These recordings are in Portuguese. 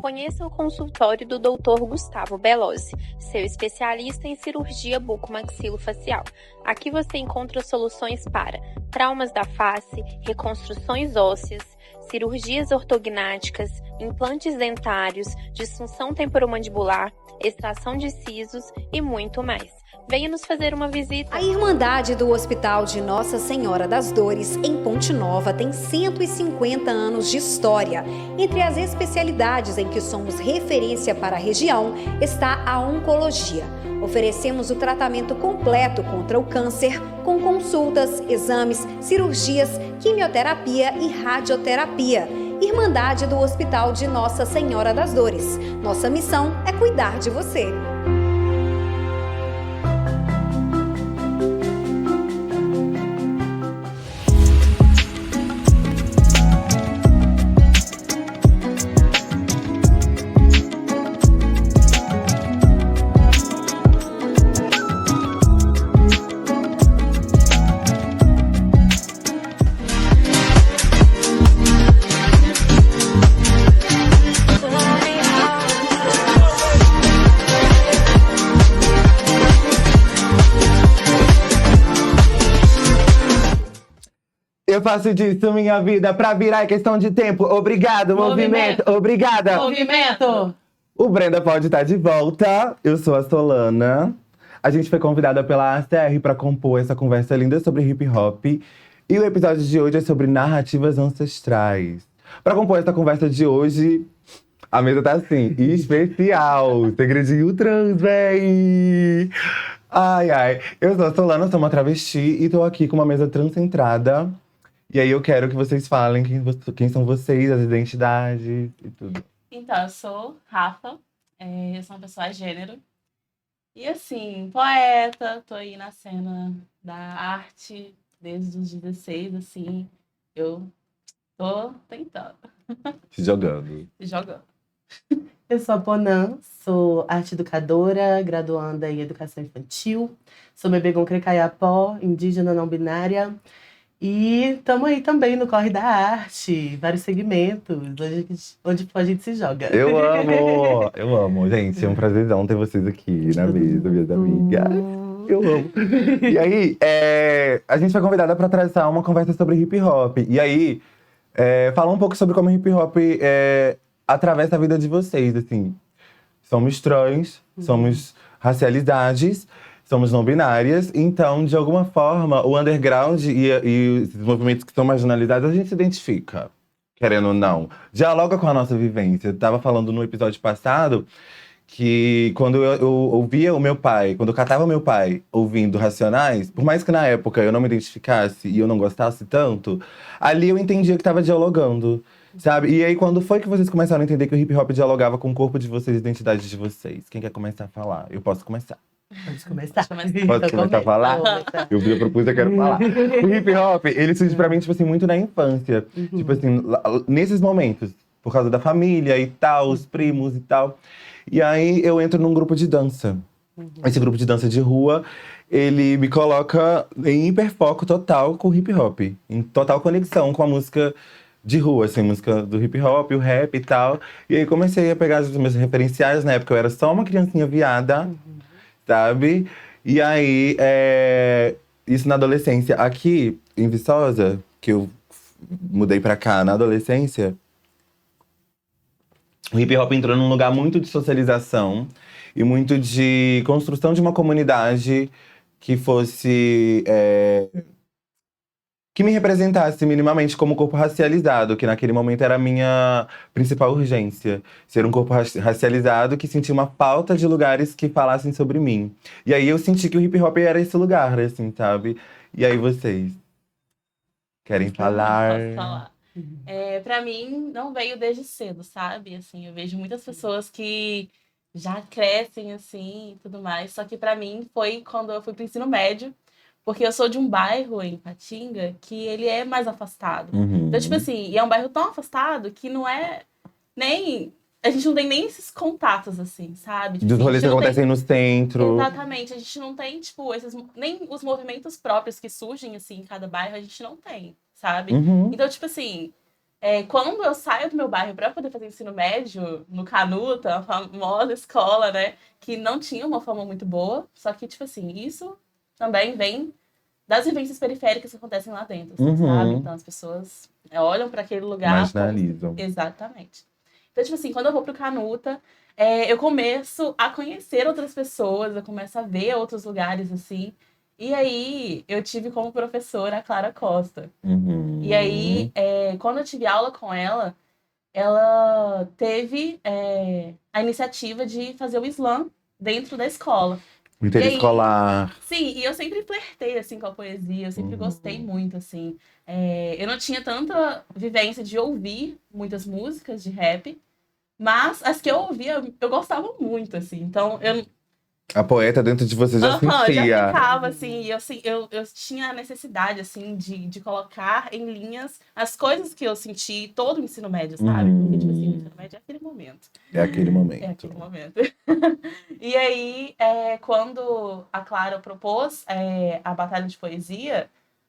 Conheça o consultório do Dr. Gustavo Belosi, seu especialista em cirurgia bucomaxilofacial. Aqui você encontra soluções para traumas da face, reconstruções ósseas, cirurgias ortognáticas, implantes dentários, disfunção temporomandibular, extração de sisos e muito mais. Venha nos fazer uma visita. A Irmandade do Hospital de Nossa Senhora das Dores, em Ponte Nova, tem 150 anos de história. Entre as especialidades em que somos referência para a região está a oncologia. Oferecemos o tratamento completo contra o câncer, com consultas, exames, cirurgias, quimioterapia e radioterapia. Irmandade do Hospital de Nossa Senhora das Dores. Nossa missão é cuidar de você. Eu faço disso minha vida pra virar questão de tempo. Obrigado, movimento. Obrigada. Movimento. O Brenda pode estar de volta. Eu sou a Solana. A gente foi convidada pela ACR pra compor essa conversa linda sobre hip hop. E o episódio de hoje é sobre narrativas ancestrais. Pra compor essa conversa de hoje, a mesa tá assim, especial. Segredinho trans, véi! Ai, ai. Eu sou a Solana, sou uma travesti e tô aqui com uma mesa transcentrada. E aí eu quero que vocês falem quem são vocês, as identidades e tudo. Então, eu sou Rafa, eu sou uma pessoa gênero. E assim, poeta, tô aí na cena da arte desde os 16, assim. Eu tô tentando. Se jogando. Jogando. Eu sou a Ponan, sou arte educadora, graduanda em educação infantil. Sou Mebegon Crecaiapó, indígena não binária. E estamos aí também no Corre da Arte, vários segmentos, onde a gente se joga. Eu amo! Eu amo, gente. É um prazerzão ter vocês aqui na mesa, minhas amigas. Eu amo. E aí, a gente foi convidada para traçar uma conversa sobre hip hop. E aí, falar um pouco sobre como hip hop atravessa a vida de vocês, assim. Somos trans, somos racialidades, somos não binárias, então, de alguma forma, o underground e os movimentos que são marginalizados, a gente se identifica, querendo ou não. Dialoga com a nossa vivência. Eu tava falando no episódio passado que quando eu ouvia o meu pai, quando eu catava o meu pai ouvindo Racionais, por mais que na época eu não me identificasse e eu não gostasse tanto, ali eu entendia que tava dialogando, sabe? E aí, quando foi que vocês começaram a entender que o hip hop dialogava com o corpo de vocês, a identidade de vocês? Quem quer começar a falar? Eu posso começar. Pode começar. Posso começar a falar? Eu vi a proposta, eu quero falar. O hip hop, ele surge pra mim, tipo assim, muito na infância. Tipo assim, nesses momentos, por causa da família e tal, os primos e tal. E aí eu entro num grupo de dança. Esse grupo de dança de rua, ele me coloca em hiperfoco total com o hip hop. Em total conexão com a música de rua, assim, música do hip hop, o rap e tal. E aí comecei a pegar os meus referenciais. Na época eu era só uma criancinha viada. Sabe? E aí, isso na adolescência. Aqui, em Viçosa, que eu mudei pra cá na adolescência, o hip hop entrou num lugar muito de socialização e muito de construção de uma comunidade que fosse… que me representasse minimamente como corpo racializado, que naquele momento era a minha principal urgência. Ser um corpo racializado que sentia uma falta de lugares que falassem sobre mim. E aí eu senti que o hip hop era esse lugar, assim, sabe? E aí vocês querem falar? Posso falar. Pra mim, não veio desde cedo, sabe? Assim, eu vejo muitas pessoas que já crescem, assim, e tudo mais. Só que pra mim foi quando eu fui pro ensino médio. Porque eu sou de um bairro em Patinga que ele é mais afastado. Então, tipo assim, e é um bairro tão afastado que não é nem. A gente não tem nem esses contatos, assim, sabe? Tipo, Dos assim, a rolês que gente não tem- acontecem no centro. Exatamente, a gente não tem, tipo, nem os movimentos próprios que surgem, assim, em cada bairro, a gente não tem, sabe? Uhum. Então, tipo assim, quando eu saio do meu bairro para poder fazer ensino médio, no Canuta, a famosa escola, né, que não tinha uma fama muito boa, só que, tipo assim, isso também vem das vivências periféricas que acontecem lá dentro, assim, Uhum. sabe? Então, as pessoas olham para aquele lugar... Marginalizam. Exatamente. Então, tipo assim, quando eu vou pro Canuta, eu começo a conhecer outras pessoas, eu começo a ver outros lugares, assim. E aí, eu tive como professora a Clara Costa. Uhum. E aí, quando eu tive aula com ela teve a iniciativa de fazer o slam dentro da escola. Interescolar. Sim, e eu sempre flertei, assim, com a poesia, eu sempre Uhum. gostei muito, assim. Eu não tinha tanta vivência de ouvir muitas músicas de rap, mas as que eu ouvia, eu gostava muito, assim. Então, A poeta dentro de você já já sentia. ficava, assim, e assim, eu tinha a necessidade, assim, de colocar em linhas as coisas que eu senti todo o ensino médio, sabe? Porque, tipo assim, o ensino médio é aquele momento. É aquele momento. É aquele momento. E aí, quando a Clara propôs a batalha de poesia,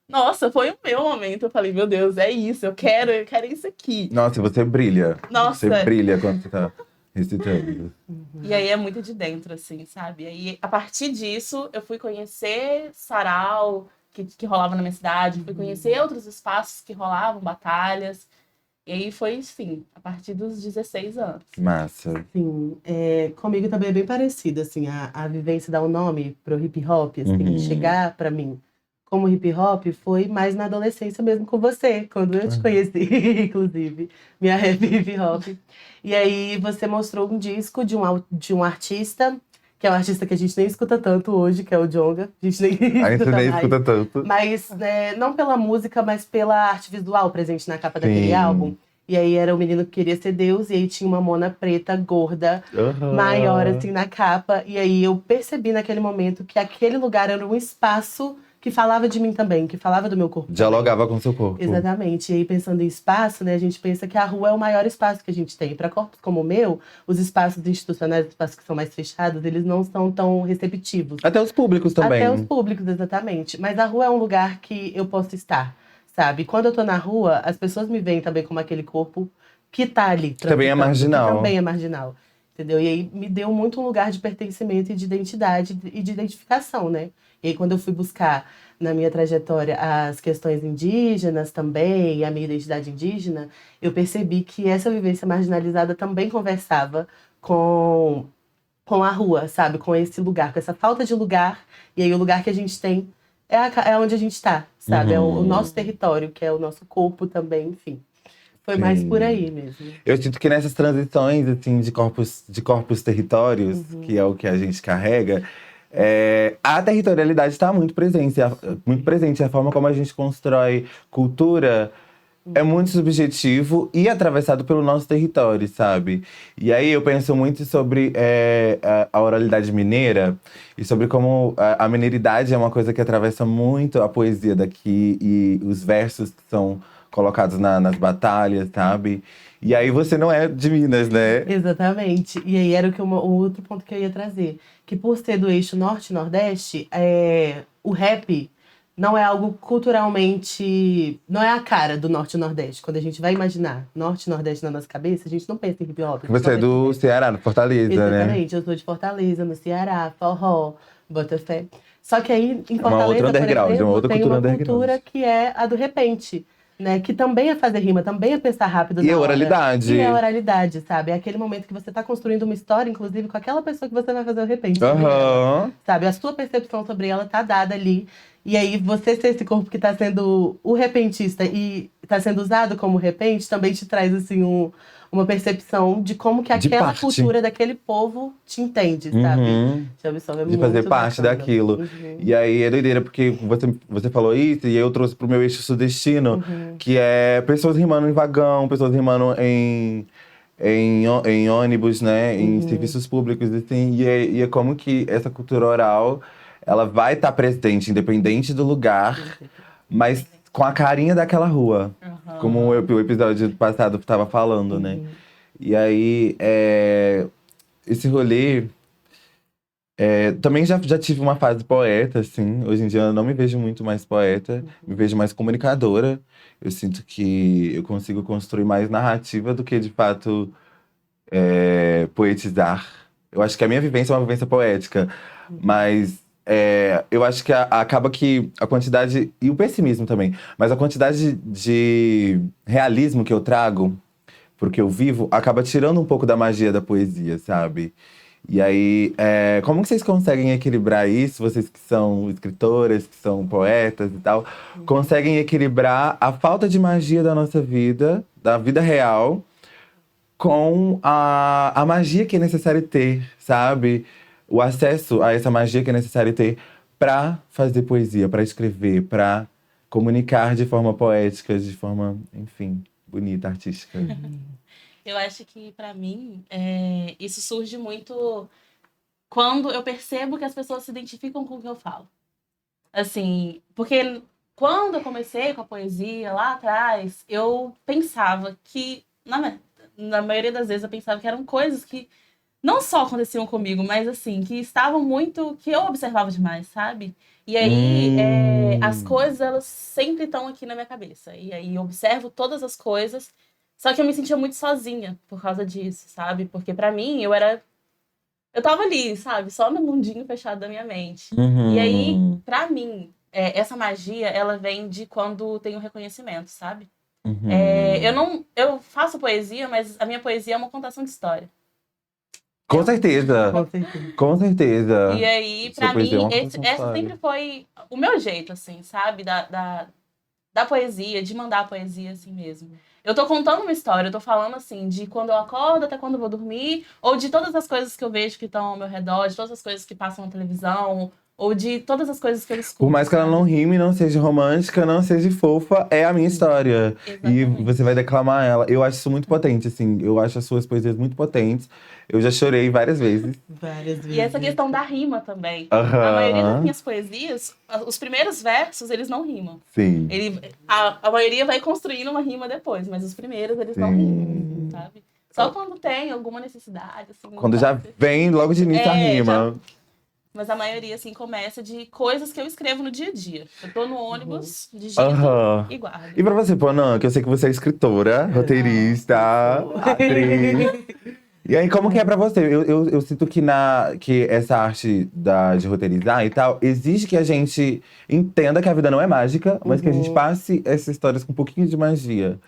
nossa, foi o meu momento. Eu falei, meu Deus, é isso, eu quero isso aqui. Nossa, você brilha. Nossa. Você brilha quando você tá recitando. E aí é muito de dentro, assim, sabe? E aí, a partir disso, eu fui conhecer sarau que rolava na minha cidade, fui conhecer outros espaços que rolavam batalhas. E aí foi, sim, a partir dos 16 anos. Massa. Sim, comigo também é bem parecido, assim, a vivência dar um nome pro hip hop, assim, Uhum. chegar pra mim como hip hop foi mais na adolescência mesmo com você, quando eu te conheci, inclusive, minha rap hip hop. E aí você mostrou um disco de um artista, que é um artista que a gente nem escuta tanto hoje, que é o Djonga. A gente nem A gente nem mais. escuta tanto. Mas não pela música, mas pela arte visual presente na capa daquele Sim. álbum. E aí era o menino que queria ser Deus, e aí tinha uma mona preta, gorda, maior assim na capa. E aí eu percebi naquele momento que aquele lugar era um espaço que falava de mim também, que falava do meu corpo. Dialogava com seu corpo. Exatamente. E aí, pensando em espaço, né, a gente pensa que a rua é o maior espaço que a gente tem. Para corpos como o meu, os espaços institucionais, os espaços que são mais fechados, eles não são tão receptivos. Até os públicos também. Até os públicos, exatamente. Mas a rua é um lugar que eu posso estar, sabe? Quando eu tô na rua, as pessoas me veem também como aquele corpo que tá ali. Que também é marginal. Que também é marginal. Entendeu? E aí me deu muito um lugar de pertencimento e de identidade e de identificação, né? E aí, quando eu fui buscar na minha trajetória as questões indígenas também, e a minha identidade indígena, eu percebi que essa vivência marginalizada também conversava com a rua, sabe? Com esse lugar, com essa falta de lugar. E aí o lugar que a gente tem é onde a gente está, sabe? É o nosso território, que é o nosso corpo também, enfim. Foi mais por aí mesmo. Eu sinto que nessas transições, assim, de corpos territórios, que é o que a gente carrega, a territorialidade está muito presente. Muito presente. A forma como a gente constrói cultura é muito subjetivo e atravessado pelo nosso território, sabe? E aí eu penso muito sobre a oralidade mineira e sobre como a mineiridade é uma coisa que atravessa muito a poesia daqui e os versos que são colocados nas batalhas, sabe? E aí você não é de Minas, né? Exatamente. E aí era o outro ponto que eu ia trazer. Que por ser do eixo norte e nordeste, o rap não é algo culturalmente... Não é a cara do norte e nordeste. Quando a gente vai imaginar norte e nordeste na nossa cabeça, a gente não pensa em hip hop. Você é do Ceará, do Fortaleza, né? Exatamente. Eu sou de Fortaleza, no Ceará, forró, botafé. Só que aí, em Uma Fortaleza, outra por underground, exemplo, uma outra tem cultura uma underground. cultura que é a do repente. Né, que também é fazer rima, também é pensar rápido E na a hora. oralidade. E a oralidade, sabe? É aquele momento que você tá construindo uma história, inclusive, com aquela pessoa que você vai fazer o repente sobre ela. Sabe? A sua percepção sobre ela tá dada ali. E aí, você ser esse corpo que tá sendo o repentista e tá sendo usado como repente, também te traz, assim, uma percepção de como que aquela cultura daquele povo te entende, sabe? Te absorve de fazer parte daquilo. E aí é doideira, porque você falou isso, e eu trouxe pro meu eixo sudestino, que é pessoas rimando em vagão, pessoas rimando em ônibus, né? Em serviços públicos, assim. E é como que essa cultura oral, ela vai estar presente, independente do lugar, mas com a carinha daquela rua. Como o episódio passado estava falando, né? E aí, esse rolê… também já tive uma fase poeta, assim. Hoje em dia eu não me vejo muito mais poeta, me vejo mais comunicadora. Eu sinto que eu consigo construir mais narrativa do que, de fato, poetizar. Eu acho que a minha vivência é uma vivência poética, mas eu acho que acaba que a quantidade, e o pessimismo também, mas a quantidade de realismo que eu trago, porque eu vivo, acaba tirando um pouco da magia da poesia, sabe? E aí, como que vocês conseguem equilibrar isso? Vocês que são escritoras, que são poetas e tal, conseguem equilibrar a falta de magia da nossa vida, da vida real, com a magia que é necessário ter, sabe? O acesso a essa magia que é necessário ter pra fazer poesia, pra escrever, pra comunicar de forma poética, de forma, enfim, bonita, artística. Eu acho que, pra mim, isso surge muito quando eu percebo que as pessoas se identificam com o que eu falo. Assim, porque quando eu comecei com a poesia lá atrás, eu pensava que, na maioria das vezes, eu pensava que eram coisas que não só aconteciam comigo, mas assim, que estavam muito, que eu observava demais, sabe? E aí, as coisas, elas sempre estão aqui na minha cabeça. E aí, eu observo todas as coisas, só que eu me sentia muito sozinha por causa disso, sabe? Porque pra mim, eu tava ali, sabe? Só no mundinho fechado da minha mente. E aí, pra mim, essa magia, ela vem de quando tem um reconhecimento, sabe? Eu faço poesia, mas a minha poesia é uma contação de história. Com certeza, Com certeza. com certeza. E aí, Sua pra poesia é mim, uma contação de essa história. sempre foi o meu jeito, assim, sabe? Da poesia, de mandar a poesia assim mesmo. Eu tô contando uma história, eu tô falando assim, de quando eu acordo até quando eu vou dormir, ou de todas as coisas que eu vejo que estão ao meu redor, de todas as coisas que passam na televisão, ou de todas as coisas que eu escuto. Por mais que ela não rime, não seja romântica, não seja fofa, é a minha história. E Exatamente. você vai declamar ela. Eu acho isso muito potente, assim. Eu acho as suas poesias muito potentes. Eu já chorei várias vezes. Várias vezes. E essa questão da rima também. A maioria das minhas poesias, os primeiros versos, eles não rimam. Sim. A maioria vai construindo uma rima depois, mas os primeiros, eles não rimam, sabe? Só quando tem alguma necessidade, assim. Quando já vem logo de início a rima. Mas a maioria, assim, começa de coisas que eu escrevo no dia a dia. Eu tô no ônibus, digito e guardo. E pra você, Ponan, que eu sei que você é escritora, roteirista, atriz. E aí, como que é pra você? Eu sinto que essa arte de roteirizar e tal, exige que a gente entenda que a vida não é mágica, mas que a gente passe essas histórias com um pouquinho de magia.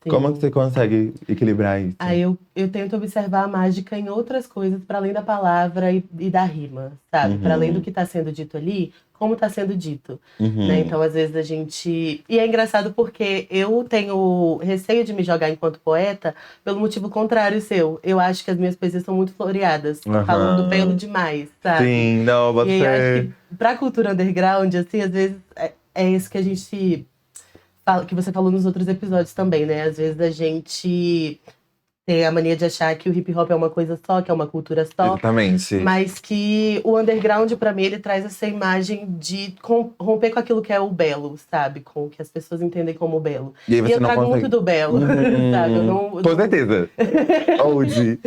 Sim. Como que você consegue equilibrar isso? Aí eu tento observar a mágica em outras coisas, para além da palavra e da rima, sabe? Para além do que tá sendo dito ali, como tá sendo dito. Né? Então, às vezes, a gente… E é engraçado porque eu tenho receio de me jogar enquanto poeta pelo motivo contrário seu. Eu acho que as minhas poesias são muito floreadas, falando belo demais, sabe? Sim, não, bota E aí, eu fé. acho que pra cultura underground, assim, às vezes, é isso que a gente… que você falou nos outros episódios também, né? Às vezes a gente tem a mania de achar que o hip hop é uma coisa só, que é uma cultura só. Exatamente. Mas que o underground, pra mim, ele traz essa imagem de romper com aquilo que é o belo, sabe? Com o que as pessoas entendem como belo. E aí você eu não trago consegue… muito do belo, sabe? Com certeza. Old.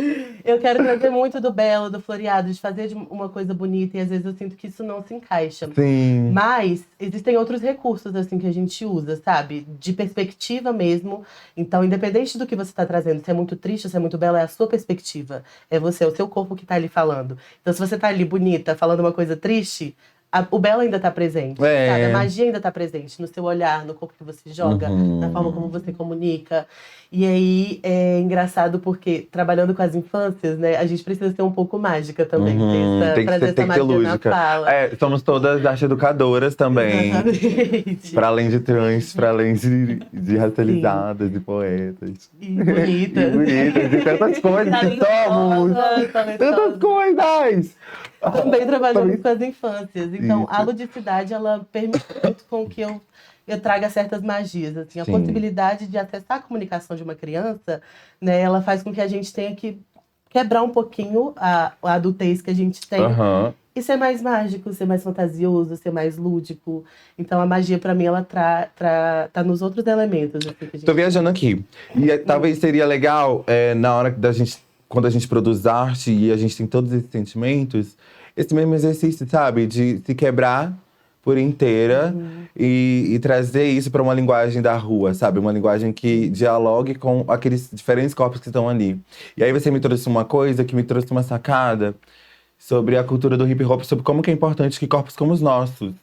Eu quero trazer muito do belo, do floreado, de fazer de uma coisa bonita. E às vezes eu sinto que isso não se encaixa. Sim. Mas existem outros recursos, assim, que a gente usa, sabe? De perspectiva mesmo. Então, independente do que você tá trazendo, se é muito triste, se é muito belo, é a sua perspectiva. É você, é o seu corpo que tá ali falando. Então, se você tá ali bonita, falando uma coisa triste, o belo ainda tá presente, sabe? A magia ainda tá presente no seu olhar, no corpo que você joga, na forma como você comunica. E aí, é engraçado porque, trabalhando com as infâncias, né? A gente precisa ser um pouco mágica também. Trazer essa magia na fala. Somos todas arte educadoras também. Exatamente. Para além de trans, para além de racializadas e poetas. E bonitas. E bonitas, e tantas coisas que somos. Tantas coisas! Também trabalhamos com as infâncias. Então, a ludicidade, ela permite muito com que eu traga certas magias. Assim. A possibilidade de acessar a comunicação de uma criança, né, ela faz com que a gente tenha que quebrar um pouquinho a adultez que a gente tem. e ser mais mágico, ser mais fantasioso, ser mais lúdico. Então a magia, pra mim, ela tá nos outros elementos. Assim, que a gente... Tô viajando aqui. E talvez seria legal, na hora da gente, quando a gente produz arte e a gente tem todos esses sentimentos, esse mesmo exercício, sabe? De se quebrar por inteira e trazer isso pra uma linguagem da rua, sabe? Uma linguagem que dialogue com aqueles diferentes corpos que estão ali. E aí você me trouxe uma coisa que me trouxe uma sacada sobre a cultura do hip hop, sobre como que é importante que corpos como os nossos.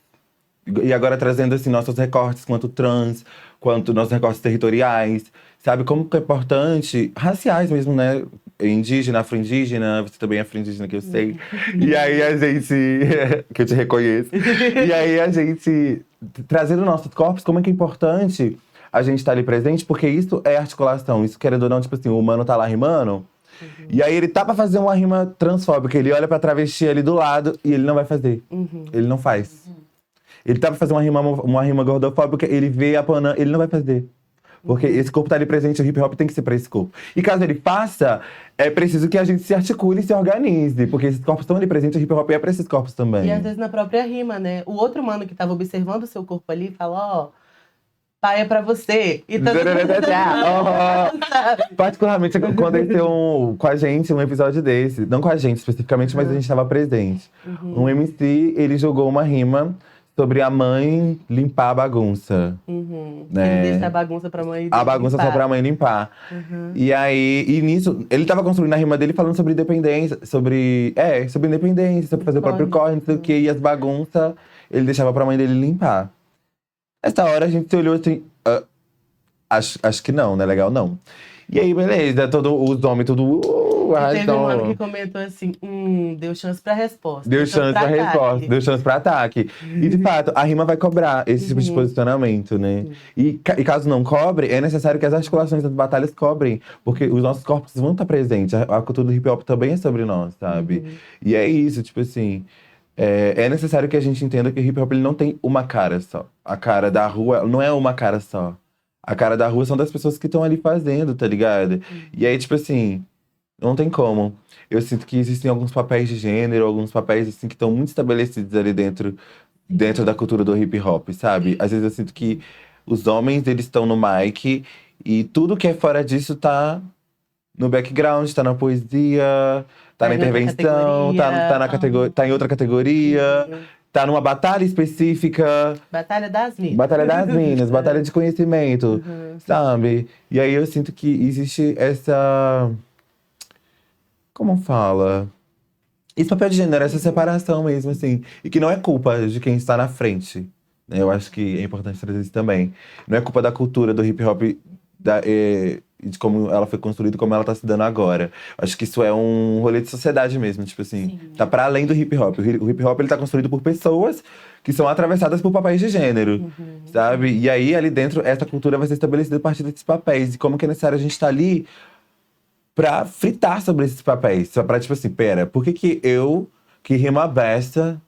E agora trazendo assim nossos recortes, quanto trans, quanto nossos recortes territoriais, sabe? Como que é importante, raciais mesmo, né? Indígena, afro-indígena, você também é afro-indígena, que eu sei. E aí a gente, que eu te reconheço. E aí a gente, trazendo nossos corpos, como é que é importante a gente estar ali presente, porque isso é articulação. Isso, querendo ou não, tipo assim, o humano tá lá rimando, e aí ele tá pra fazer uma rima transfóbica, ele olha pra travesti ali do lado e ele não vai fazer. Ele não faz. Ele tá pra fazer uma rima gordofóbica, ele vê a Panam, ele não vai fazer. Porque esse corpo tá ali presente, o hip hop tem que ser pra esse corpo. E caso ele faça, é preciso que a gente se articule e se organize. Porque esses corpos estão ali presentes, o hip hop é pra esses corpos também. E às vezes na própria rima, né? O outro mano que tava observando o seu corpo ali fala, ó, pai é pra você. E tá... Particularmente aconteceu com a gente um episódio desse. Não com a gente especificamente, mas a gente tava presente. Um MC, ele jogou uma rima sobre a mãe limpar a bagunça. Né? Ele deixa a bagunça pra mãe limpar. A bagunça só pra mãe limpar. E aí, e nisso, ele tava construindo a rima dele falando sobre independência, sobre independência, sobre fazer o próprio corre, não sei o quê. E as bagunças, ele deixava pra mãe dele limpar. Nessa hora a gente se olhou assim, acho que não, né? Legal não. E aí, beleza, os homens tudo. E teve um mano que comentou assim: deu chance pra resposta. Deu chance pra resposta, deu chance pra ataque. E de fato, a rima vai cobrar esse tipo de posicionamento, né? E caso não cobre, é necessário que as articulações das batalhas cobrem. Porque os nossos corpos vão estar presentes. A cultura do hip hop também é sobre nós, sabe? E é isso, tipo assim. É necessário que a gente entenda que o hip hop ele não tem uma cara só. A cara da rua não é uma cara só. A cara da rua são das pessoas que estão ali fazendo, tá ligado? E aí, tipo assim, não tem como. Eu sinto que existem alguns papéis de gênero, alguns papéis assim que estão muito estabelecidos ali dentro da cultura do hip hop, sabe? Às vezes eu sinto que os homens, eles estão no mic e tudo que é fora disso tá no background, tá na poesia, tá na intervenção, tá na categoria, tá em outra categoria. Tá numa batalha específica. Batalha das minas. Batalha das minas, batalha de conhecimento, sabe? E aí eu sinto que existe essa… Como fala? Esse papel de gênero, essa separação mesmo, assim. E que não é culpa de quem está na frente. Né? Eu acho que é importante trazer isso também. Não é culpa da cultura do hip hop, de como ela foi construída, como ela tá se dando agora. Acho que isso é um rolê de sociedade mesmo, tipo assim, tá para além do hip hop. O hip hop ele tá construído por pessoas que são atravessadas por papéis de gênero, sabe? E aí ali dentro essa cultura vai ser estabelecida a partir desses papéis e como que é necessário a gente estar ali pra fritar sobre esses papéis, só pra tipo assim, pera, por que eu que rimo a besta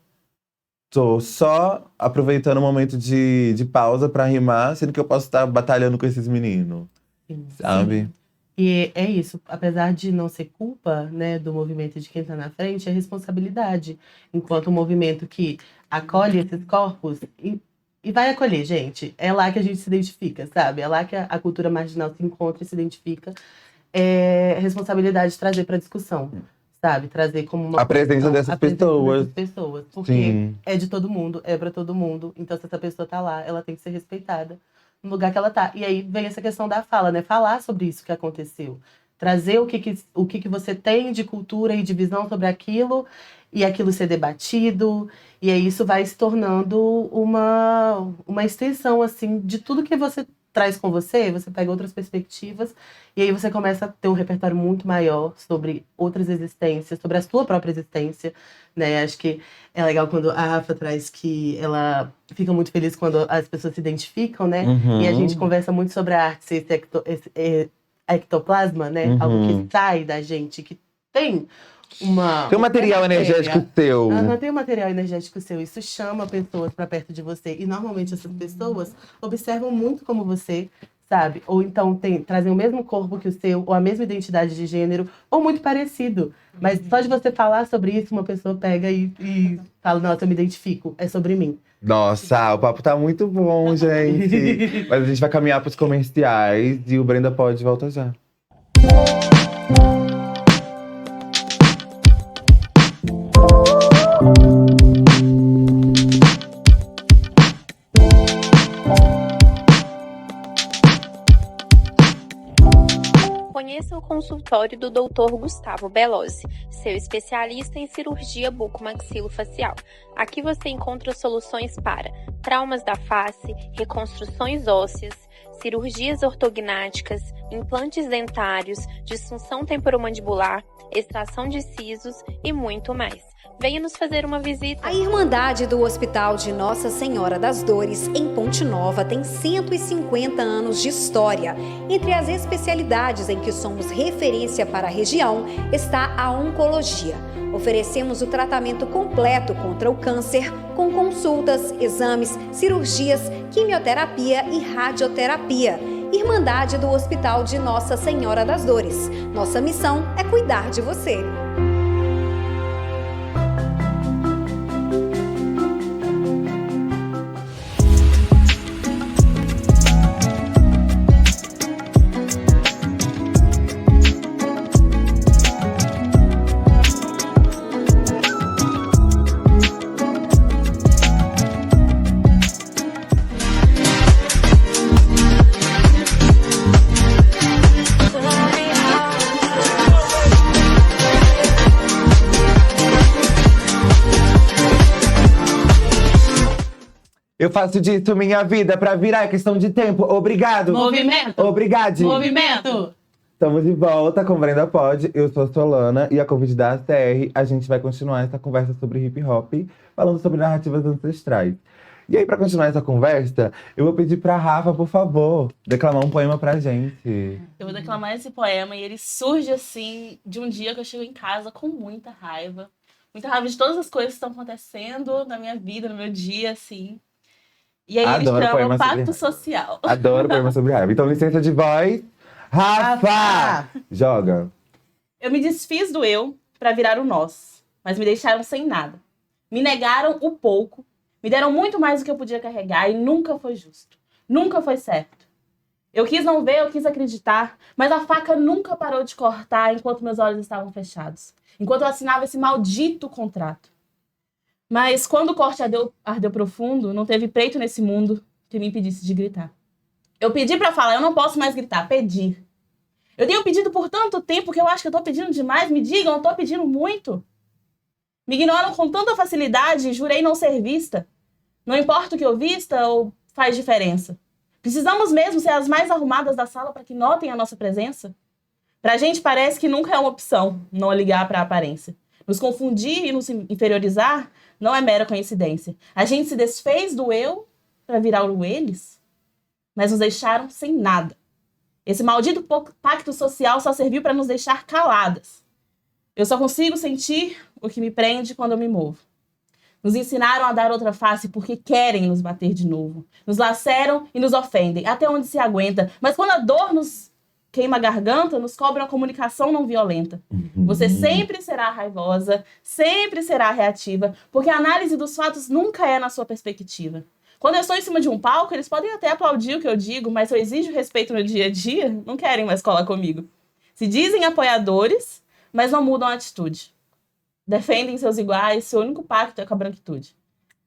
tô só aproveitando o momento de pausa pra rimar, sendo que eu posso estar batalhando com esses meninos? Sabe? E é isso, apesar de não ser culpa, né, do movimento de quem tá na frente, é responsabilidade. Enquanto um movimento que acolhe esses corpos e vai acolher, gente. É lá que a gente se identifica, sabe? É lá que a cultura marginal se encontra e se identifica. É responsabilidade de trazer pra discussão, sabe? Trazer como uma… A presença dessas pessoas. Porque Sim. é de todo mundo, é pra todo mundo. Então, se essa pessoa tá lá, ela tem que ser respeitada no lugar que ela tá. E aí vem essa questão da fala, né? Falar sobre isso que aconteceu. Trazer o que você tem de cultura e de visão sobre aquilo, e aquilo ser debatido. E aí isso vai se tornando uma extensão, assim, de tudo que você traz com você pega outras perspectivas, e aí você começa a ter um repertório muito maior sobre outras existências, sobre a sua própria existência, né? Acho que é legal quando a Rafa traz que ela fica muito feliz quando as pessoas se identificam, né? E a gente conversa muito sobre a arte ser esse ectoplasma, né? Algo que sai da gente, que tem Tem um material energético seu. Tem um material energético seu. Isso chama pessoas pra perto de você. E normalmente essas pessoas observam muito como você sabe? Ou então trazem o mesmo corpo que o seu, ou a mesma identidade de gênero, ou muito parecido. Mas só de você falar sobre isso, uma pessoa pega e fala, nossa, eu me identifico, é sobre mim. Nossa, o papo tá muito bom, gente. Mas a gente vai caminhar pros comerciais e o Brenda Pod volta já. Conheça o consultório do Dr. Gustavo Belosi, seu especialista em cirurgia bucomaxilofacial. Aqui você encontra soluções para traumas da face, reconstruções ósseas, cirurgias ortognáticas, implantes dentários, disfunção temporomandibular, extração de sisos e muito mais. Venha nos fazer uma visita. A Irmandade do Hospital de Nossa Senhora das Dores, em Ponte Nova, tem 150 anos de história. Entre as especialidades em que somos referência para a região está a oncologia. Oferecemos o tratamento completo contra o câncer, com consultas, exames, cirurgias, quimioterapia e radioterapia. Irmandade do Hospital de Nossa Senhora das Dores. Nossa missão é cuidar de você. Eu faço disso minha vida pra virar, é questão de tempo. Obrigado. Movimento. Obrigado. Movimento. Estamos de volta com Brenda Pod. Eu sou a Solana e a convite da ACR, a gente vai continuar essa conversa sobre hip hop, falando sobre narrativas ancestrais. E aí, pra continuar essa conversa, eu vou pedir pra Rafa, por favor, declamar um poema pra gente. Eu vou declamar esse poema e ele surge assim de um dia que eu chego em casa com muita raiva. Muita raiva de todas as coisas que estão acontecendo na minha vida, no meu dia, assim. E aí ele Adoro chama poema sobre Pacto raiva. Social. Adoro poema sobre raiva. Então, licença de voz. Rafa! Joga. Eu me desfiz do eu para virar o nós, mas me deixaram sem nada. Me negaram o pouco, me deram muito mais do que eu podia carregar e nunca foi justo. Nunca foi certo. Eu quis não ver, eu quis acreditar, mas a faca nunca parou de cortar enquanto meus olhos estavam fechados. Enquanto eu assinava esse maldito contrato. Mas quando o corte ardeu profundo, não teve peito nesse mundo que me impedisse de gritar. Eu pedi pra falar, eu não posso mais gritar, pedir. Eu tenho pedido por tanto tempo que eu acho que eu tô pedindo demais, me digam, eu tô pedindo muito. Me ignoram com tanta facilidade e jurei não ser vista. Não importa o que eu vista ou faz diferença. Precisamos mesmo ser as mais arrumadas da sala para que notem a nossa presença? Pra gente parece que nunca é uma opção não ligar pra aparência. Nos confundir e nos inferiorizar não é mera coincidência. A gente se desfez do eu para virar o eles, mas nos deixaram sem nada. Esse maldito pacto social só serviu para nos deixar caladas. Eu só consigo sentir o que me prende quando eu me movo. Nos ensinaram a dar outra face porque querem nos bater de novo. Nos laceram e nos ofendem, até onde se aguenta. Mas quando a dor nos queima a garganta, nos cobram a comunicação não violenta. Você sempre será raivosa, sempre será reativa, porque a análise dos fatos nunca é na sua perspectiva. Quando eu estou em cima de um palco, eles podem até aplaudir o que eu digo, mas se eu exijo respeito no dia a dia, não querem mais colar comigo. Se dizem apoiadores, mas não mudam a atitude. Defendem seus iguais, seu único pacto é com a branquitude.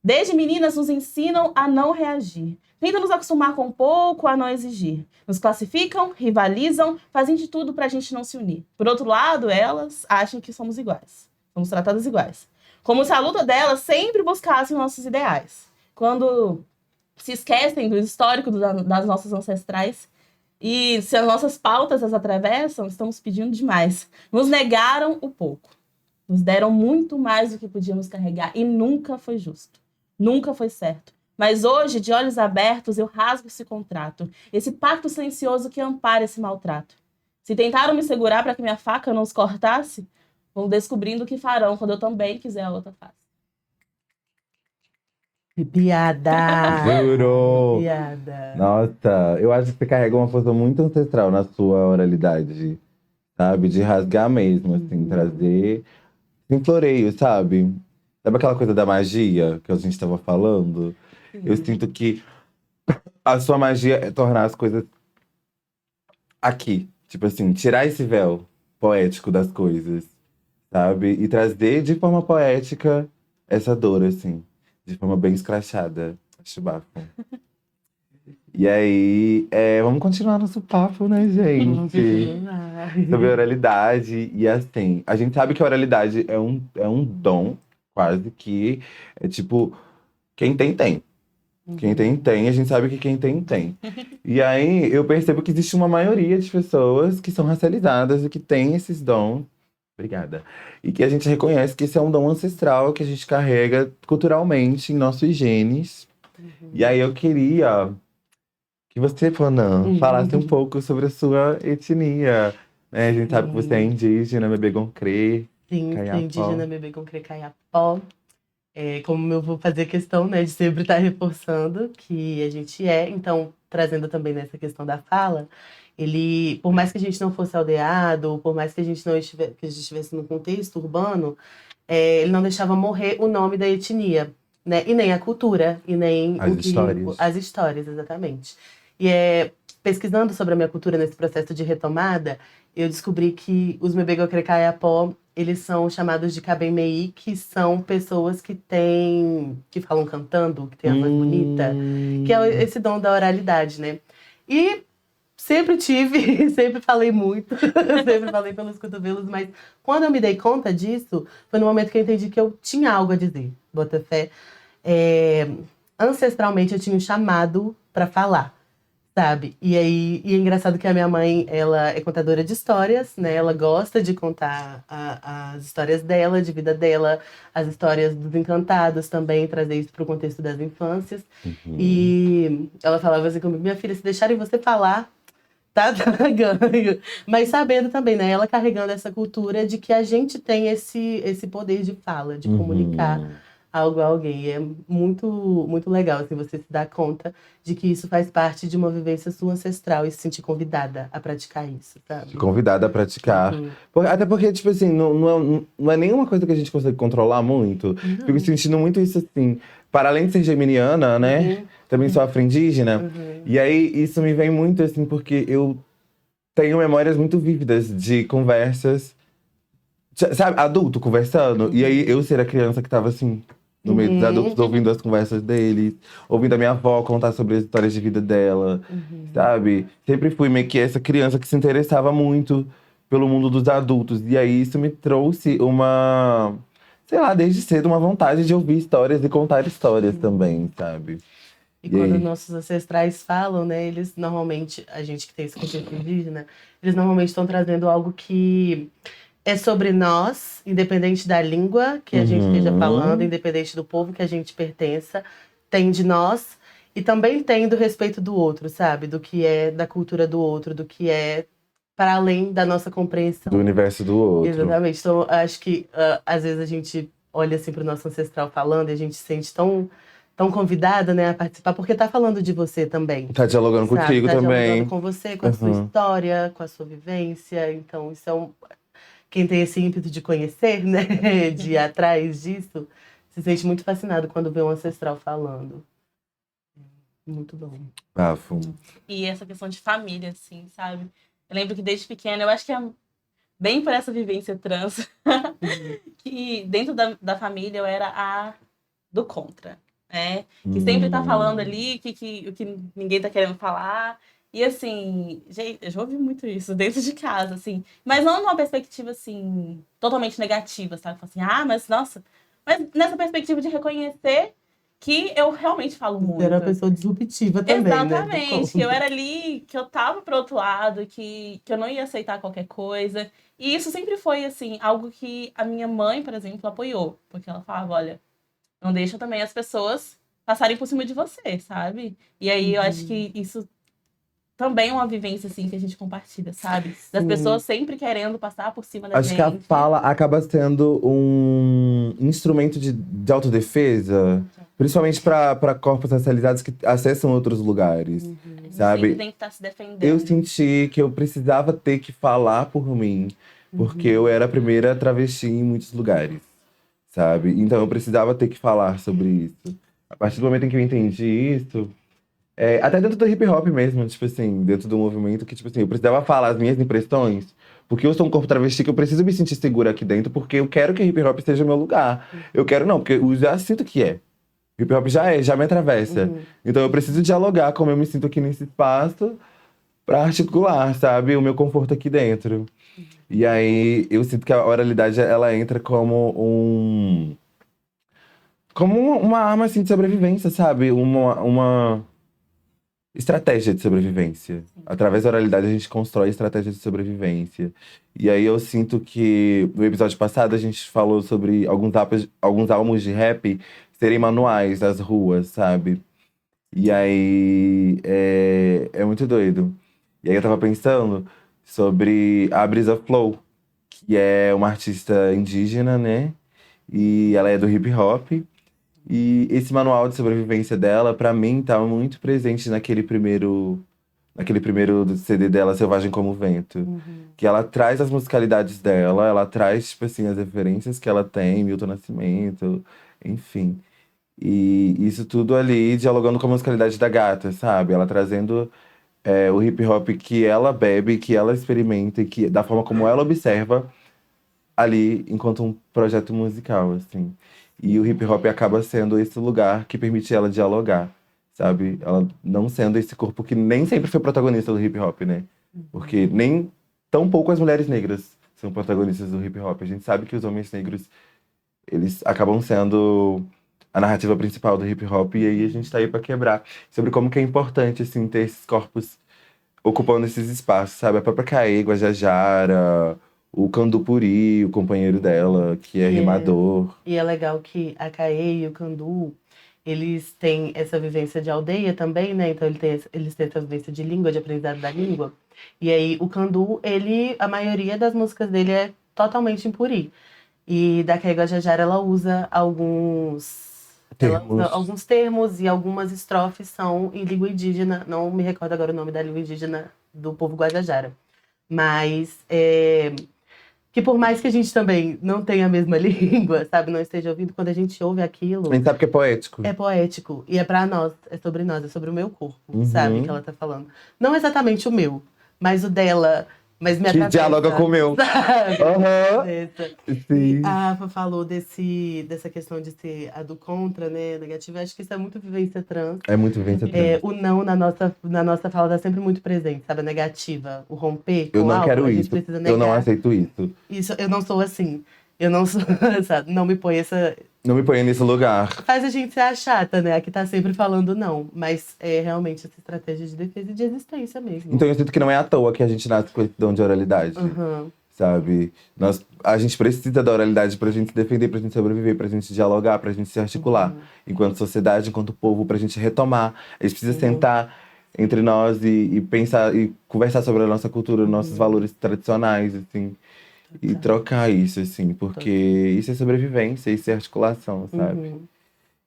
Desde meninas nos ensinam a não reagir. Tentam nos acostumar com pouco, a não exigir. Nos classificam, rivalizam, fazem de tudo pra gente não se unir. Por outro lado, elas acham que somos iguais. Somos tratadas iguais. Como se a luta delas sempre buscasse os nossos ideais. Quando se esquecem do histórico das nossas ancestrais e se as nossas pautas as atravessam, estamos pedindo demais. Nos negaram o pouco. Nos deram muito mais do que podíamos carregar e nunca foi justo. Nunca foi certo. Mas hoje, de olhos abertos, eu rasgo esse contrato. Esse pacto silencioso que ampara esse maltrato. Se tentaram me segurar para que minha faca não os cortasse, vão descobrindo o que farão quando eu também quiser a outra face. Piada! Juro! Piada! Nossa, eu acho que você carrega uma força muito ancestral na sua oralidade, sabe? De rasgar mesmo, assim, trazer em floreio, sabe? Sabe aquela coisa da magia que a gente tava falando? Eu sinto que a sua magia é tornar as coisas aqui. Tipo assim, tirar esse véu poético das coisas, sabe? E trazer de forma poética essa dor, assim. De forma bem escrachada. Acho bafo. E aí, vamos continuar nosso papo, né, gente? Sobre a oralidade. E assim, a gente sabe que a oralidade é um dom, quase que é tipo, quem tem, tem. Quem tem, tem. A gente sabe que quem tem, tem. E aí, eu percebo que existe uma maioria de pessoas que são racializadas e que têm esses dons. Obrigada. E que a gente reconhece que esse é um dom ancestral que a gente carrega culturalmente em nossos genes. E aí, eu queria que você, Ponan, falasse um pouco sobre a sua etnia. Né? A gente sabe que você é indígena, Mebê-Gongrê, Sim, sou Kayapó. indígena Mebê-Gongrê Kayapó. Como eu vou fazer questão, né, de sempre estar reforçando que a gente é, então, trazendo também nessa questão da fala, ele, por mais que a gente não fosse aldeado, por mais que a gente não estivesse, que a gente estivesse no contexto urbano, ele não deixava morrer o nome da etnia, né, e nem a cultura, e nem As histórias. as histórias, exatamente. E pesquisando sobre a minha cultura nesse processo de retomada, eu descobri que os Mebê-Gongrê Kayapó, eles são chamados de Kabem-Mei, que são pessoas que falam cantando, que têm a voz bonita, que é esse dom da oralidade, né? E sempre tive, sempre falei muito, sempre falei pelos cotovelos, mas quando eu me dei conta disso, foi no momento que eu entendi que eu tinha algo a dizer, bota fé. Ancestralmente eu tinha um chamado para falar. Sabe? E aí, é engraçado que a minha mãe, ela é contadora de histórias, né? Ela gosta de contar as histórias dela, de vida dela, as histórias dos encantados também, trazer isso para o contexto das infâncias. E ela falava assim comigo, minha filha, se deixarem você falar, tá ganho. Mas sabendo também, né? Ela carregando essa cultura de que a gente tem esse poder de fala, de comunicar algo a alguém. É muito, muito legal, assim, você se dar conta de que isso faz parte de uma vivência sua ancestral e se sentir convidada a praticar isso, sabe? Convidada a praticar. Até porque, tipo assim, não é nenhuma coisa que a gente consegue controlar muito. Fico sentindo muito isso, assim. Para além de ser geminiana, né? Também sou afro-indígena. E aí, isso me vem muito, assim, porque eu tenho memórias muito vívidas de conversas, sabe, adulto conversando. E aí, eu ser a criança que tava, assim, no meio dos adultos, ouvindo as conversas deles, ouvindo a minha avó contar sobre as histórias de vida dela, sabe? Sempre fui meio que essa criança que se interessava muito pelo mundo dos adultos. E aí isso me trouxe uma, sei lá, desde cedo, uma vontade de ouvir histórias e contar histórias também, sabe? E quando nossos ancestrais falam, né, eles normalmente, a gente que tem esse contexto indígena, eles normalmente estão trazendo algo que é sobre nós, independente da língua que a gente esteja falando, independente do povo que a gente pertença, tem de nós e também tem do respeito do outro, sabe? Do que é da cultura do outro, do que é para além da nossa compreensão. Do universo do outro. Exatamente. Então, acho que às vezes a gente olha assim para o nosso ancestral falando e a gente se sente tão convidada, né, a participar, porque tá falando de você também. Tá dialogando sabe? contigo tá também. Dialogando com você, com a sua história, com a sua vivência. Então, isso é quem tem esse ímpeto de conhecer, né, de ir atrás disso, se sente muito fascinado quando vê um ancestral falando. Muito bom. Bafo. E essa questão de família, assim, sabe? Eu lembro que desde pequena, eu acho que é bem por essa vivência trans, que dentro da família eu era a do contra, né? Que sempre tá falando ali o que ninguém tá querendo falar. E assim, gente, eu já ouvi muito isso dentro de casa, assim. Mas não numa perspectiva, assim, totalmente negativa, sabe? Assim, mas nossa... Mas nessa perspectiva de reconhecer que eu realmente falo muito. Você era uma pessoa disruptiva também, exatamente, né? que eu era ali, que eu tava pro outro lado, que eu não ia aceitar qualquer coisa. E isso sempre foi, assim, algo que a minha mãe, por exemplo, apoiou. Porque ela falava, olha, não deixa também as pessoas passarem por cima de você, sabe? E aí eu acho que isso também é uma vivência, assim, que a gente compartilha, sabe? Das pessoas sempre querendo passar por cima da gente. Acho que a fala acaba sendo um instrumento de autodefesa, Principalmente pra corpos racializados que acessam outros lugares, Eles sabe? sempre têm que estar se defendendo. Eu senti que eu precisava ter que falar por mim, porque eu era a primeira travesti em muitos lugares, sabe? Então eu precisava ter que falar sobre isso. A partir do momento em que eu entendi isso, até dentro do hip hop mesmo, tipo assim, dentro do movimento, que tipo assim, eu precisava falar as minhas impressões, porque eu sou um corpo travesti que eu preciso me sentir segura aqui dentro, porque eu quero que hip hop seja o meu lugar. Eu quero não, porque eu já sinto que é. Hip hop já me atravessa. Então eu preciso dialogar como eu me sinto aqui nesse espaço pra articular, sabe, o meu conforto aqui dentro. E aí eu sinto que a oralidade ela entra como uma arma assim de sobrevivência, sabe? Uma estratégia de sobrevivência. Através da oralidade a gente constrói estratégias de sobrevivência. E aí eu sinto que no episódio passado a gente falou sobre alguns álbuns de rap serem manuais das ruas, sabe? E aí é muito doido. E aí eu tava pensando sobre a Brisa Flow, que é uma artista indígena, né? E ela é do hip hop. E esse manual de sobrevivência dela, pra mim, tá muito presente naquele primeiro do CD dela, Selvagem como o Vento. Que ela traz as musicalidades dela, ela traz, tipo assim, as referências que ela tem, Milton Nascimento, enfim. E isso tudo ali dialogando com a musicalidade da gata, sabe? Ela trazendo o hip hop que ela bebe, que ela experimenta, e que, da forma como ela observa ali enquanto um projeto musical, assim. E o hip hop acaba sendo esse lugar que permite ela dialogar, sabe? Ela não sendo esse corpo que nem sempre foi protagonista do hip hop, né? Porque nem tão pouco as mulheres negras são protagonistas do hip hop. A gente sabe que os homens negros, eles acabam sendo a narrativa principal do hip hop, e aí a gente tá aí pra quebrar sobre como que é importante, assim, ter esses corpos ocupando esses espaços, sabe? A própria Caê, Guajajara, o Candupuri, o companheiro dela, que é rimador. E é legal que a Caê e o Candu, eles têm essa vivência de aldeia também, né? Então eles têm essa vivência de língua, de aprendizado da língua. E aí o Candu, a maioria das músicas dele é totalmente em Puri. E da Caê Guajajara ela usa alguns termos e algumas estrofes são em língua indígena. Não me recordo agora o nome da língua indígena do povo Guajajara. Mas que por mais que a gente também não tenha a mesma língua, sabe, não esteja ouvindo, quando a gente ouve aquilo, A gente sabe que é poético. é poético. E é pra nós, é sobre o meu corpo, sabe, que ela tá falando. Não exatamente o meu, mas o dela, mas me Que atravessa. dialoga com o meu. Sabe? Aham. E Sim. a Rafa falou dessa questão de ser a do contra, né, negativa. Eu acho que isso é muito vivência trans. É muito vivência trans. O não na nossa fala tá sempre muito presente, sabe? A negativa, o romper com Eu não algo, quero a gente isso. precisa negar. Eu não aceito isso. Isso, eu não sou assim. Eu não sou, sabe? Não me põe essa. Não me ponha nesse lugar. Faz a gente ser a chata, né? A que tá sempre falando não. Mas é realmente essa estratégia de defesa e de existência mesmo. Então eu sinto que não é à toa que a gente nasce com esse dom de oralidade. Uhum. Sabe? A gente precisa da oralidade pra gente se defender, pra gente sobreviver, pra gente dialogar, pra gente se articular. Enquanto sociedade, enquanto povo, pra gente retomar. A gente precisa sentar entre nós e pensar e conversar sobre a nossa cultura, nossos valores tradicionais, assim. E trocar isso, assim, porque isso é sobrevivência, isso é articulação, sabe?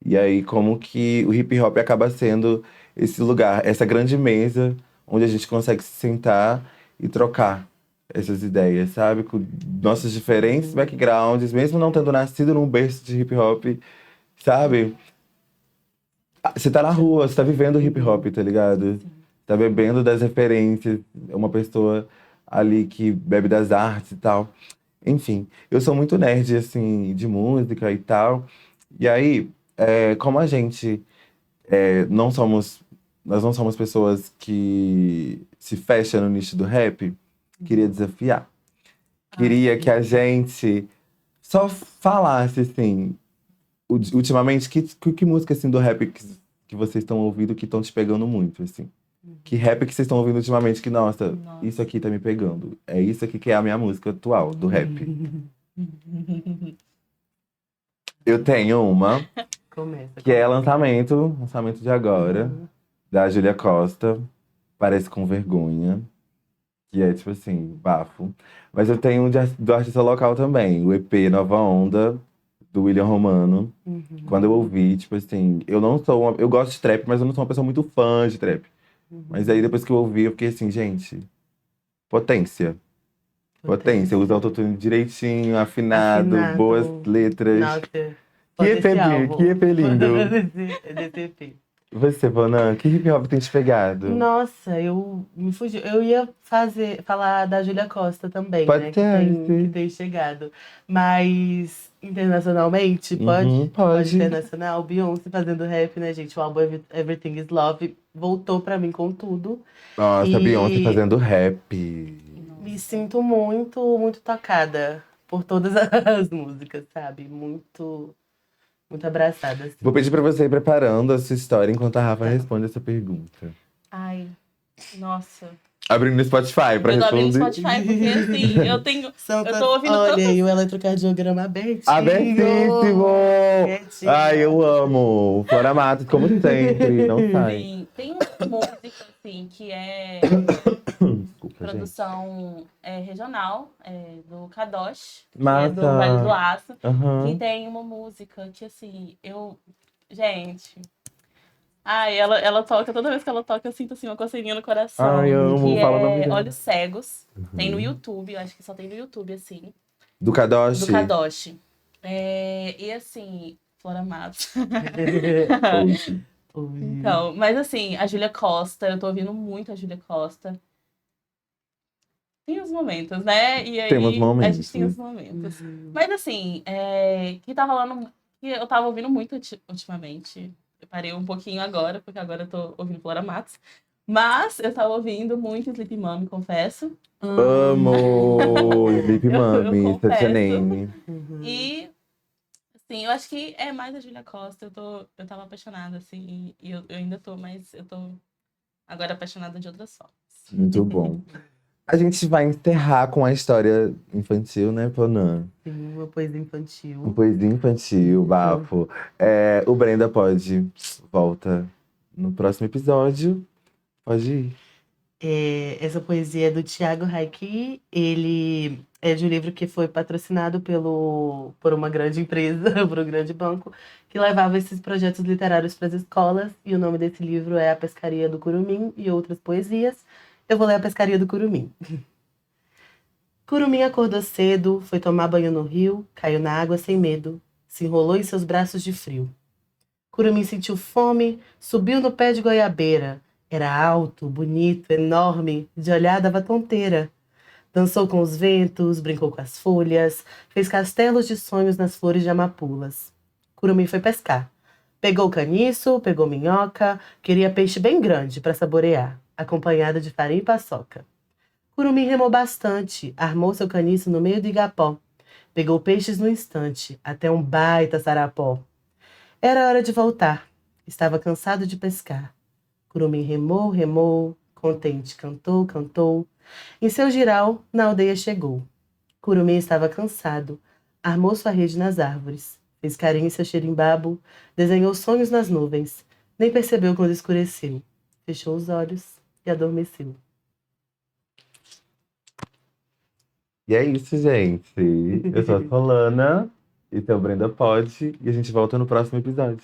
E aí, como que o hip hop acaba sendo esse lugar, essa grande mesa onde a gente consegue se sentar e trocar essas ideias, sabe? Com nossos diferentes backgrounds, mesmo não tendo nascido num berço de hip hop, sabe? Você tá na rua, você tá vivendo o hip hop, tá ligado? Tá bebendo das referências, é uma pessoa ali que bebe das artes e tal. Enfim, eu sou muito nerd, assim, de música e tal. E aí, como a gente nós não somos pessoas que se fecham no nicho do rap, queria desafiar. Queria que a gente só falasse, assim, ultimamente, que música, assim, do rap que vocês estão ouvindo que estão te pegando muito, assim. Que rap que vocês estão ouvindo ultimamente que, nossa, isso aqui tá me pegando. É isso aqui que é a minha música atual, do rap. Eu tenho uma, que é lançamento de agora, da Júlia Costa, Parece com Vergonha. Que é, tipo assim, bafo. Mas eu tenho do artista local também, o EP Nova Onda, do William Romano. Uhum. Quando eu ouvi, tipo assim, eu não sou eu gosto de trap, mas eu não sou uma pessoa muito fã de trap. Mas aí depois que eu ouvi, eu fiquei assim, gente, potência. Potência, usa autotune direitinho, afinado, boas letras. Nossa, Que pode EP, esse álbum. que EP lindo. Desse EP. Você, Bonan, que hip hop tem te pegado? Nossa, eu me fugi. Eu ia falar da Júlia Costa também, Pode né? ser, Que tem chegado. Mas internacionalmente, pode? Uhum, pode. Internacional, Beyoncé fazendo rap, né, gente? O álbum Everything is Love voltou pra mim com tudo. Nossa, E- Beyoncé fazendo rap. Me sinto muito, muito tocada por todas as músicas, sabe? Muito, muito abraçada, assim. Vou pedir pra você ir preparando a sua história enquanto a Rafa responde essa pergunta. Ai, nossa. Abrindo no Spotify pra Eu tô abrindo responder. no Spotify porque, assim, eu tenho... Santa, Eu tô ouvindo olha tantas- aí o eletrocardiograma abertinho. Abertíssimo! Quietinho. Ai, eu amo! Flora Matos, como sempre, não sai. Sim, tem uma música, assim, que é Desculpa, gente. produção regional, do Kadosh, que é Massa. do Vale do Aço, que Aham. tem uma música que, assim, gente... Ai, ela toca, toda vez que ela toca, eu sinto, assim, uma coceirinha no coração. Ai, amo, Que fala o nome é dela. Olhos Cegos. Tem no YouTube, eu acho que só tem no YouTube, assim, Do Kadosh? do Kadosh. E, assim, Flora Matos. Hoje. Então, mas assim, a Júlia Costa, eu tô ouvindo muito a Júlia Costa. Tem os momentos, né? E aí Temos momentos. a gente tem os momentos. Mas assim, que tá rolando, que eu tava ouvindo muito ultimamente. Eu parei um pouquinho agora, porque agora eu tô ouvindo Flora Matos. Mas eu tava ouvindo muito Sleepy Mommy, confesso. Amo! Sleep Eu Mami, confesso. Tatianene. E, assim, eu acho que é mais a Júlia Costa. Eu tava apaixonada, assim, e eu ainda tô, mas eu tô agora apaixonada de outras formas. Muito bom. A gente vai encerrar com a história infantil, né, Ponan? Sim, uma poesia infantil. Um poesia infantil, bafo. O Brenda pode volta no próximo episódio. Pode ir. Essa poesia é do Tiago Raiki. Ele é de um livro que foi patrocinado por uma grande empresa, por um grande banco, que levava esses projetos literários para as escolas. E o nome desse livro é A Pescaria do Curumim e Outras Poesias. Eu vou ler A Pescaria do Curumim. Curumim acordou cedo, foi tomar banho no rio, caiu na água sem medo, se enrolou em seus braços de frio. Curumim sentiu fome, subiu no pé de goiabeira. Era alto, bonito, enorme, de olhar dava tonteira. Dançou com os ventos, brincou com as folhas, fez castelos de sonhos nas flores de amapulas. Curumim foi pescar. Pegou caniço, pegou minhoca, queria peixe bem grande para saborear, acompanhada de farinha e paçoca. Curumim remou bastante, armou seu caniço no meio do igapó. Pegou peixes no instante, até um baita sarapó. Era hora de voltar. Estava cansado de pescar. Curumim remou, remou, contente, cantou, cantou. Em seu giral, na aldeia chegou. Curumim estava cansado, armou sua rede nas árvores, fez carinho em seu xerimbabo, desenhou sonhos nas nuvens, nem percebeu quando escureceu. Fechou os olhos e adormeceu. E é isso, gente. Eu sou a Solana, esse é o Brenda Pod, e a gente volta no próximo episódio.